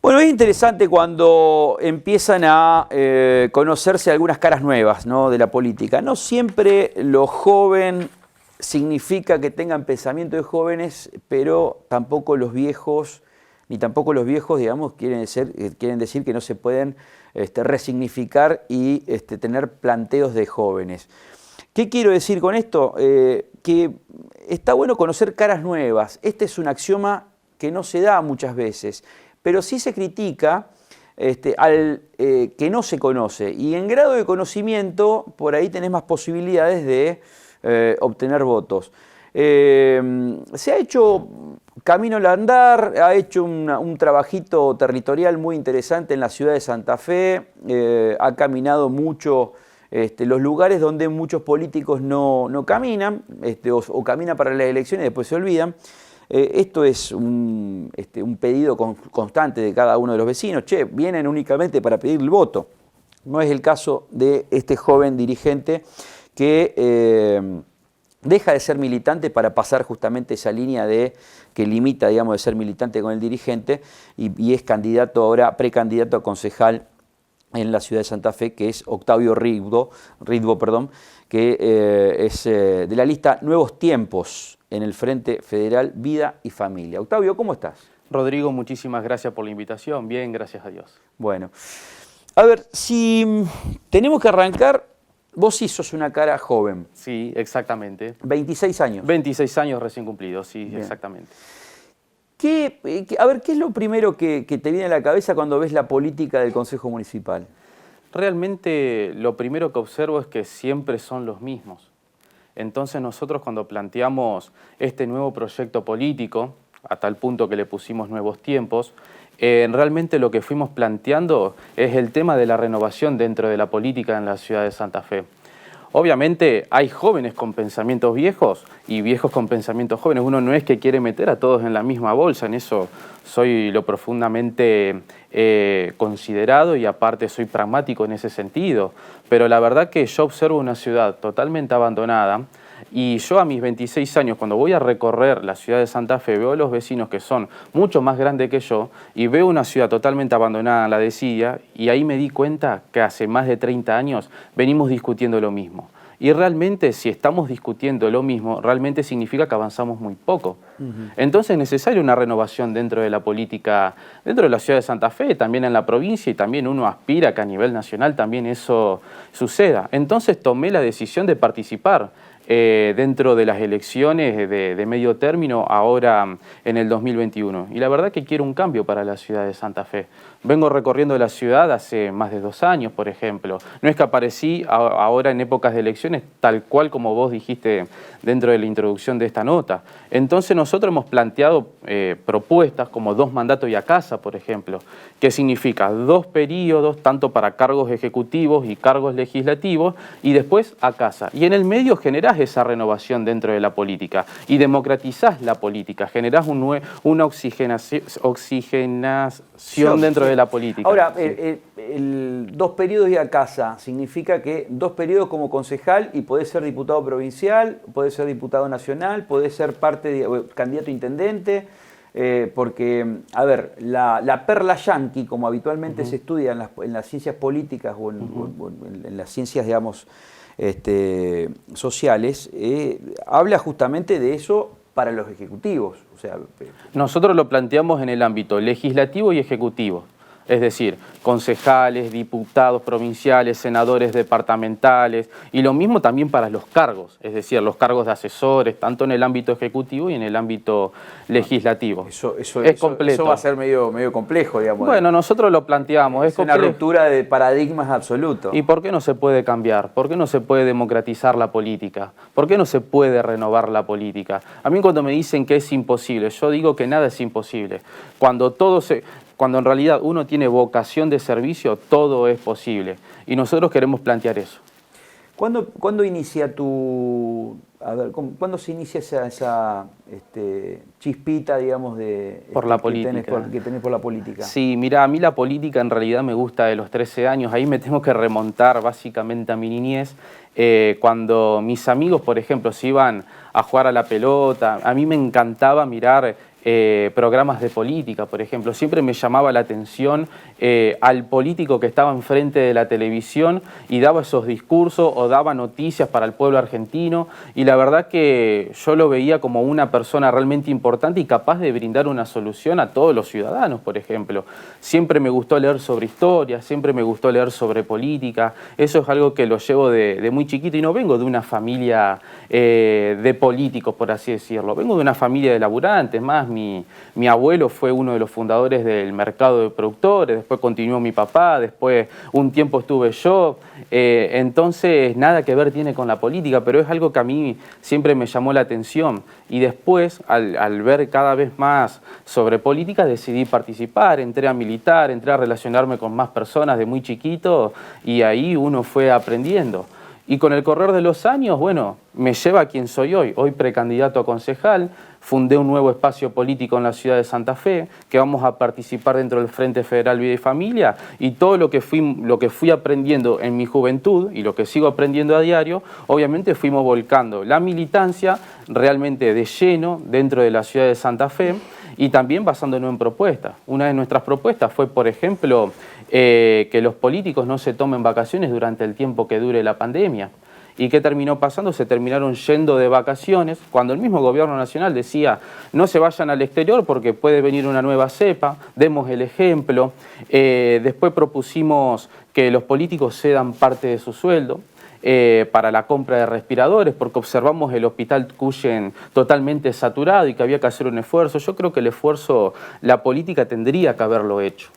Bueno, es interesante cuando empiezan a conocerse algunas caras nuevas, ¿no?, de la política. No siempre lo joven significa que tengan pensamiento de jóvenes, pero tampoco los viejos, ni tampoco los viejos, digamos, quieren decir que no se pueden resignificar y tener planteos de jóvenes. ¿Qué quiero decir con esto? Que está bueno conocer caras nuevas. Este es un axioma que no se da muchas veces, pero sí se critica al que no se conoce. Y en grado de conocimiento, por ahí tenés más posibilidades de obtener votos. Se ha hecho camino al andar, ha hecho un trabajito territorial muy interesante en la ciudad de Santa Fe, ha caminado mucho los lugares donde muchos políticos no caminan, o caminan para las elecciones y después se olvidan. Esto es un pedido constante de cada uno de los vecinos. Che, vienen únicamente para pedir el voto. No es el caso de este joven dirigente que deja de ser militante para pasar justamente esa línea que limita, digamos, de ser militante con el dirigente y es candidato ahora, precandidato a concejal en la ciudad de Santa Fe, que es Octavio Ridvo, que es de la lista Nuevos Tiempos en el Frente Federal Vida y Familia. Octavio, ¿cómo estás? Rodrigo, muchísimas gracias por la invitación. Bien, gracias a Dios. Bueno, a ver, si tenemos que arrancar, vos sí sos una cara joven. Sí, exactamente. 26 años. 26 años recién cumplidos, sí, bien. Exactamente. A ver, ¿qué es lo primero que te viene a la cabeza cuando ves la política del Consejo Municipal? Realmente lo primero que observo es que siempre son los mismos. Entonces nosotros cuando planteamos este nuevo proyecto político, a tal punto que le pusimos Nuevos Tiempos, realmente lo que fuimos planteando es el tema de la renovación dentro de la política en la ciudad de Santa Fe. Obviamente hay jóvenes con pensamientos viejos y viejos con pensamientos jóvenes. Uno no es que quiere meter a todos en la misma bolsa, en eso soy lo profundamente considerado y aparte soy pragmático en ese sentido. Pero la verdad que yo observo una ciudad totalmente abandonada y yo a mis 26 años, cuando voy a recorrer la ciudad de Santa Fe, veo a los vecinos que son mucho más grandes que yo y veo una ciudad totalmente abandonada en la desidia y ahí me di cuenta que hace más de 30 años venimos discutiendo lo mismo. Y realmente si estamos discutiendo lo mismo, realmente significa que avanzamos muy poco. Entonces es necesaria una renovación dentro de la política, dentro de la ciudad de Santa Fe, también en la provincia y también uno aspira que a nivel nacional también eso suceda. Entonces tomé la decisión de participar dentro de las elecciones de medio término ahora en el 2021. Y la verdad que quiero un cambio para la ciudad de Santa Fe. Vengo recorriendo la ciudad hace más de 2 años, por ejemplo. No es que aparecí ahora en épocas de elecciones, tal cual como vos dijiste dentro de la introducción de esta nota. Entonces nosotros hemos planteado propuestas como 2 mandatos y a casa, por ejemplo, que significa 2 periodos, tanto para cargos ejecutivos y cargos legislativos, y después a casa. Y en el medio generás esa renovación dentro de la política y democratizás la política, generás una oxigenación dentro de la política. Ahora, sí. 2 periodos y a casa significa que 2 periodos como concejal y podés ser diputado provincial, podés ser diputado nacional, podés ser candidato a intendente, porque, a ver, la perla yanqui, como habitualmente se estudia en las ciencias políticas o en las ciencias, digamos, sociales, habla justamente de eso para los ejecutivos. O sea, nosotros lo planteamos en el ámbito legislativo y ejecutivo. Es decir, concejales, diputados provinciales, senadores departamentales y lo mismo también para los cargos, es decir, los cargos de asesores, tanto en el ámbito ejecutivo y en el ámbito legislativo. Eso completo. Eso va a ser medio complejo, digamos. Bueno, nosotros lo planteamos. Es una ruptura de paradigmas absoluto. ¿Y por qué no se puede cambiar? ¿Por qué no se puede democratizar la política? ¿Por qué no se puede renovar la política? A mí cuando me dicen que es imposible, yo digo que nada es imposible. Cuando en realidad uno tiene vocación de servicio, todo es posible. Y nosotros queremos plantear eso. ¿Cuándo inicia cuándo se inicia esa chispita, digamos, por la política que tenés por la política? Sí, mira, a mí la política en realidad me gusta de los 13 años. Ahí me tengo que remontar básicamente a mi niñez. Cuando mis amigos, por ejemplo, se iban a jugar a la pelota, a mí me encantaba mirar programas de política, por ejemplo. Siempre me llamaba la atención al político que estaba enfrente de la televisión y daba esos discursos o daba noticias para el pueblo argentino, y la verdad que yo lo veía como una persona realmente importante y capaz de brindar una solución a todos los ciudadanos, por ejemplo. Siempre me gustó leer sobre historia, siempre me gustó leer sobre política. Eso es algo que lo llevo de muy chiquito, y no vengo de una familia de políticos, por así decirlo. Vengo de una familia de laburantes. Más, mi abuelo fue uno de los fundadores del mercado de productores, después continuó mi papá, después un tiempo estuve yo. Entonces nada que ver tiene con la política, pero es algo que a mí siempre me llamó la atención. Y después, al ver cada vez más sobre política, decidí participar, entré a militar, entré a relacionarme con más personas de muy chiquito, y ahí uno fue aprendiendo. Y con el correr de los años, bueno, me lleva a quien soy hoy. Hoy precandidato a concejal, fundé un nuevo espacio político en la ciudad de Santa Fe, que vamos a participar dentro del Frente Federal Vida y Familia, y todo lo que fui aprendiendo en mi juventud y lo que sigo aprendiendo a diario, obviamente fuimos volcando la militancia realmente de lleno dentro de la ciudad de Santa Fe, y también basándonos en propuestas. Una de nuestras propuestas fue, por ejemplo, que los políticos no se tomen vacaciones durante el tiempo que dure la pandemia. ¿Y qué terminó pasando? Se terminaron yendo de vacaciones, cuando el mismo gobierno nacional decía no se vayan al exterior porque puede venir una nueva cepa, demos el ejemplo. Después propusimos que los políticos cedan parte de su sueldo para la compra de respiradores, porque observamos el hospital Cuyen totalmente saturado y que había que hacer un esfuerzo. Yo creo que el esfuerzo, la política tendría que haberlo hecho.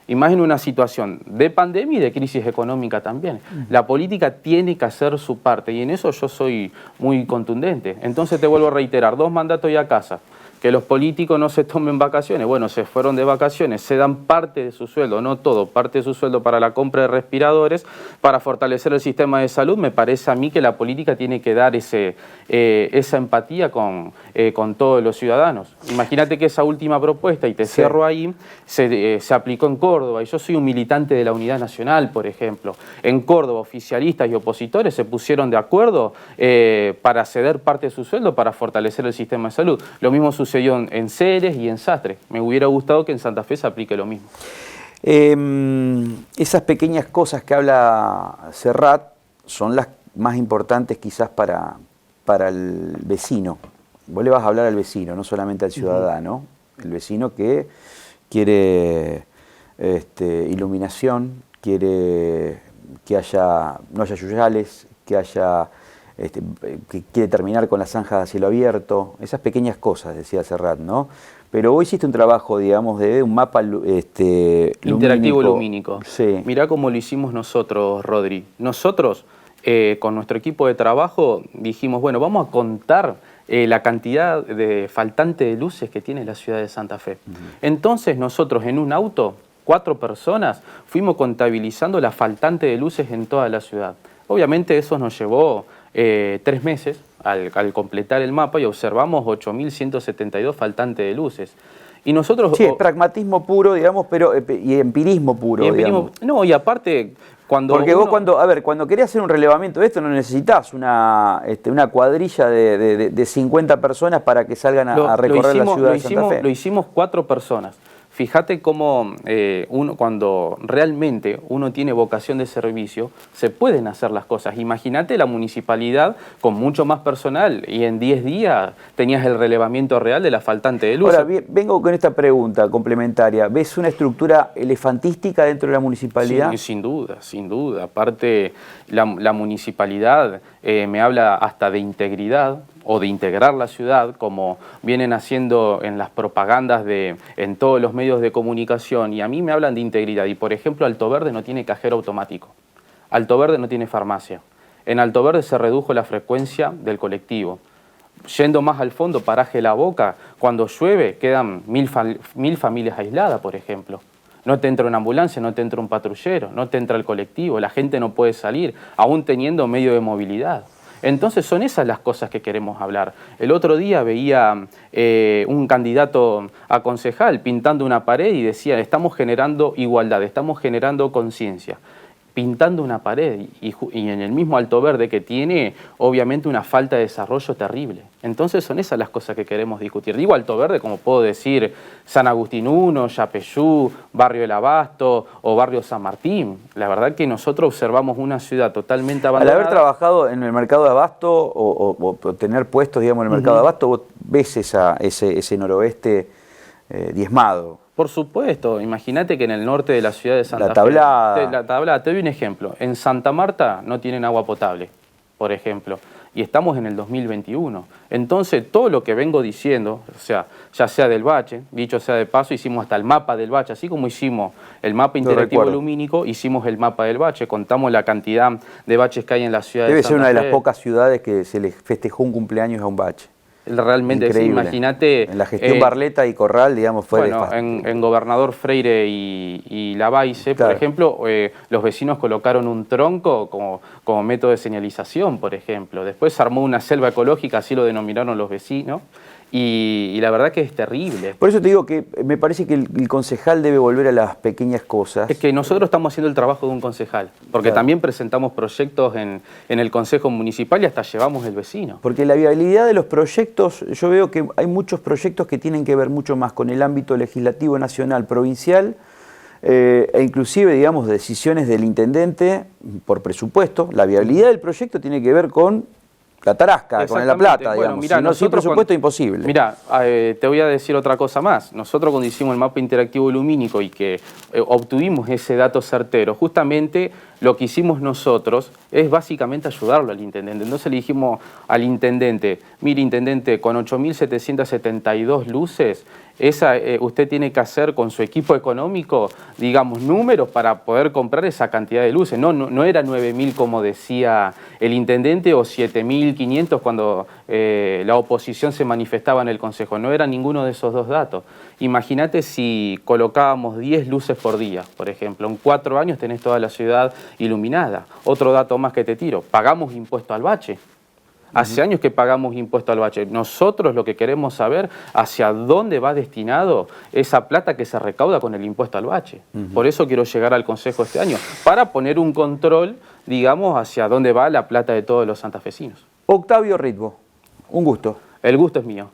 Y más en una situación de pandemia y de crisis económica también. La política tiene que hacer su parte, y en eso yo soy muy contundente. Entonces te vuelvo a reiterar, 2 mandatos y a casa. Que los políticos no se tomen vacaciones. Bueno, se fueron de vacaciones, se dan parte de su sueldo, no todo, parte de su sueldo para la compra de respiradores, para fortalecer el sistema de salud. Me parece a mí que la política tiene que dar esa empatía con todos los ciudadanos. Imagínate que esa última propuesta, y te cierro ahí, se aplicó en Córdoba, y yo soy un militante de la Unidad Nacional, por ejemplo. En Córdoba, oficialistas y opositores se pusieron de acuerdo para ceder parte de su sueldo para fortalecer el sistema de salud. Lo mismo sucedió en Ceres y en Sastre. Me hubiera gustado que en Santa Fe se aplique lo mismo. Esas pequeñas cosas que habla Serrat son las más importantes quizás para el vecino. Vos le vas a hablar al vecino, no solamente al ciudadano. El vecino que quiere iluminación, quiere que no haya yuyales, que quiere terminar con la zanja a cielo abierto, esas pequeñas cosas, decía Serrat, ¿no? Pero vos hiciste un trabajo, digamos, de un mapa interactivo lumínico. Sí. Mirá cómo lo hicimos nosotros, Rodri. Nosotros, con nuestro equipo de trabajo, dijimos, bueno, vamos a contar la cantidad de faltante de luces que tiene la ciudad de Santa Fe. Entonces nosotros en un auto, 4 personas, fuimos contabilizando la faltante de luces en toda la ciudad. Obviamente eso nos llevó 3 meses al completar el mapa, y observamos 8.172 faltantes de luces. Y nosotros... Sí, es pragmatismo puro, digamos, y empirismo puro, digamos. No, y aparte... Porque vos cuando querés hacer un relevamiento de esto no necesitas una cuadrilla de 50 personas para que salgan a recorrer la ciudad de Santa Fe. Lo hicimos 4 personas. Fíjate cómo cuando realmente uno tiene vocación de servicio, se pueden hacer las cosas. Imagínate la municipalidad con mucho más personal, y en 10 días tenías el relevamiento real de la faltante de luz. Ahora, vengo con esta pregunta complementaria. ¿Ves una estructura elefantística dentro de la municipalidad? Sí, sin duda, sin duda. Aparte, la municipalidad me habla hasta de integridad, o de integrar la ciudad, como vienen haciendo en las propagandas en todos los medios de comunicación, y a mí me hablan de integridad. Y por ejemplo, Alto Verde no tiene cajero automático, Alto Verde no tiene farmacia, en Alto Verde se redujo la frecuencia del colectivo. Yendo más al fondo, Paraje La Boca, cuando llueve quedan 1000 familias aisladas, por ejemplo. No te entra una ambulancia, no te entra un patrullero, no te entra el colectivo, la gente no puede salir, aún teniendo medio de movilidad. Entonces son esas las cosas que queremos hablar. El otro día veía un candidato a concejal pintando una pared y decía, estamos generando igualdad, estamos generando conciencia. pintando una pared y en el mismo Alto Verde que tiene obviamente una falta de desarrollo terrible. Entonces son esas las cosas que queremos discutir. Digo Alto Verde como puedo decir San Agustín 1, Yapeyú, Barrio del Abasto o Barrio San Martín. La verdad que nosotros observamos una ciudad totalmente abandonada. Al haber trabajado en el mercado de Abasto o tener puestos, digamos, en el mercado de Abasto, vos ves ese noroeste diezmado. Por supuesto, imagínate que en el norte de la ciudad de Santa Fe... La Tablada, te doy un ejemplo. En Santa Marta no tienen agua potable, por ejemplo, y estamos en el 2021. Entonces, todo lo que vengo diciendo, o sea, ya sea del bache, dicho sea de paso, hicimos hasta el mapa del bache, así como hicimos el mapa interactivo lumínico, hicimos el mapa del bache, contamos la cantidad de baches que hay en la ciudad de Santa Fe. Debe ser una de las pocas ciudades que se les festejó un cumpleaños a un bache. Realmente, imagínate... En la gestión Barleta y Corral, digamos, fue... Bueno, en Gobernador Freire y Lavalle, claro. Por ejemplo, los vecinos colocaron un tronco como método de señalización, por ejemplo. Después se armó una selva ecológica, así lo denominaron los vecinos, y la verdad que es terrible. Por eso te digo que me parece que el concejal debe volver a las pequeñas cosas. Es que nosotros estamos haciendo el trabajo de un concejal, porque claro, también presentamos proyectos en el Consejo Municipal y hasta llevamos el vecino. Porque la viabilidad de los proyectos, yo veo que hay muchos proyectos que tienen que ver mucho más con el ámbito legislativo nacional, provincial, e inclusive, digamos, decisiones del intendente por presupuesto. La viabilidad del proyecto tiene que ver con la tarasca, con la plata, digamos. Bueno, mirá, si no, sin presupuesto es imposible. Mirá, te voy a decir otra cosa más. Nosotros cuando hicimos el mapa interactivo lumínico y que obtuvimos ese dato certero, justamente lo que hicimos nosotros es básicamente ayudarlo al intendente. Entonces le dijimos al intendente, mire intendente, con 8.772 luces, usted tiene que hacer con su equipo económico, digamos, números para poder comprar esa cantidad de luces. No era 9.000 como decía el intendente o 7.500 cuando la oposición se manifestaba en el Consejo. No era ninguno de esos dos datos. Imagínate si colocábamos 10 luces por día, por ejemplo. En 4 años tenés toda la ciudad iluminada. Otro dato más que te tiro, pagamos impuesto al bache. Hace años que pagamos impuesto al bache. Nosotros lo que queremos saber hacia dónde va destinado esa plata que se recauda con el impuesto al bache. Por eso quiero llegar al Consejo este año, para poner un control, digamos, hacia dónde va la plata de todos los santafesinos. Octavio Ritvo, un gusto. El gusto es mío.